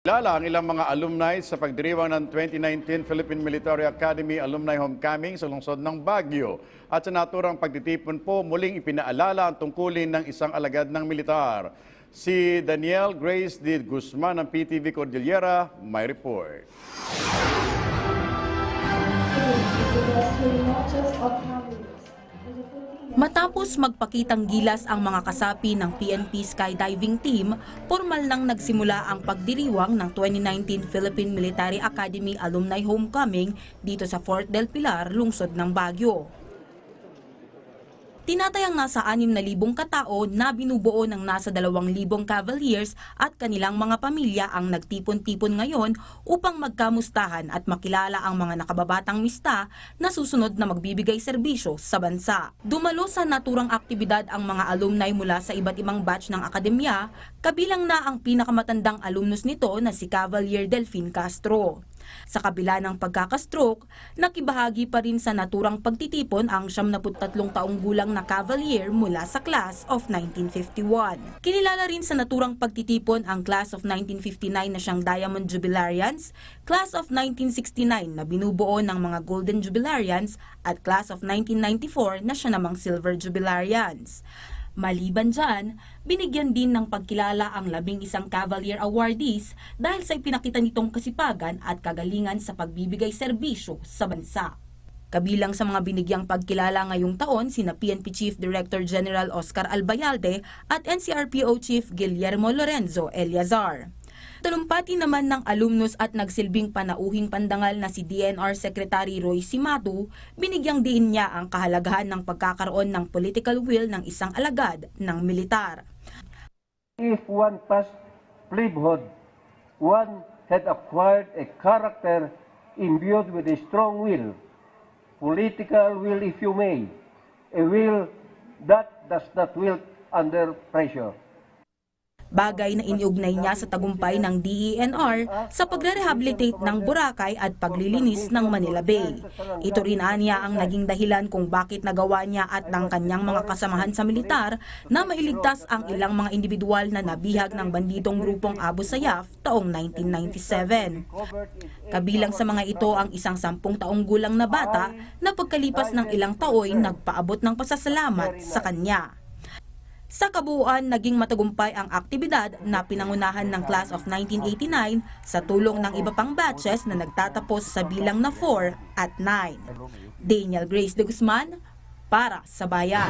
Kilala ang ilang mga alumni sa pagdiriwang ng 2019 Philippine Military Academy Alumni Homecoming sa lungsod ng Baguio. At sa naturang pagtitipon po, muling ipinaalala ang tungkulin ng isang alagad ng militar. Si Danielle Grace D. Guzman ng PTV Cordillera may report. Matapos magpakitang gilas ang mga kasapi ng PNP Skydiving Team, formal nang nagsimula ang pagdiriwang ng 2019 Philippine Military Academy Alumni Homecoming dito sa Fort del Pilar, lungsod ng Baguio. Tinatayang nasa 6,000 katao na binubuo ng nasa 2,000 Cavaliers at kanilang mga pamilya ang nagtipon-tipon ngayon upang magkamustahan at makilala ang mga nakababatang mista na susunod na magbibigay serbisyo sa bansa. Dumalo sa naturang aktibidad ang mga alumni mula sa iba't ibang batch ng akademya, kabilang na ang pinakamatandang alumnus nito na si Cavalier Delfin Castro. Sa kabila ng pagkakastroke, nakibahagi pa rin sa naturang pagtitipon ang 73 taong gulang na Cavalier mula sa Class of 1951. Kinilala rin sa naturang pagtitipon ang Class of 1959 na siyang Diamond Jubilarians, Class of 1969 na binubuo ng mga Golden Jubilarians at Class of 1994 na siya namang Silver Jubilarians. Maliban dyan, binigyan din ng pagkilala ang 11 Cavalier awardees dahil sa ipinakita nitong kasipagan at kagalingan sa pagbibigay serbisyo sa bansa. Kabilang sa mga binigyang pagkilala ngayong taon sina PNP Chief Director General Oscar Albayalde at NCRPO Chief Guillermo Lorenzo Eliazar. Talumpati naman ng alumnus at nagsilbing panauhing pandangal na si DNR Secretary Roy Cimatu, binigyang diin niya ang kahalagahan ng pagkakaroon ng political will ng isang alagad ng militar. If one passed plebhood, one had acquired a character imbued with a strong will, political will if you may, a will that does not wilt under pressure. Bagay na iniugnay niya sa tagumpay ng DENR sa pagre-rehabilitate ng Boracay at paglilinis ng Manila Bay. Ito rin aniya ang naging dahilan kung bakit nagawa niya at ng kanyang mga kasamahan sa militar na mailigtas ang ilang mga individual na nabihag ng banditong grupong Abu Sayyaf taong 1997. Kabilang sa mga ito ang isang 10 taong gulang na bata na pagkalipas ng ilang taon nagpaabot ng pasasalamat sa kanya. Sa kabuuan, naging matagumpay ang aktibidad na pinangunahan ng Class of 1989 sa tulong ng iba pang batches na nagtatapos sa bilang na 4 at 9. Danielle Grace de Guzman para sa Bayan.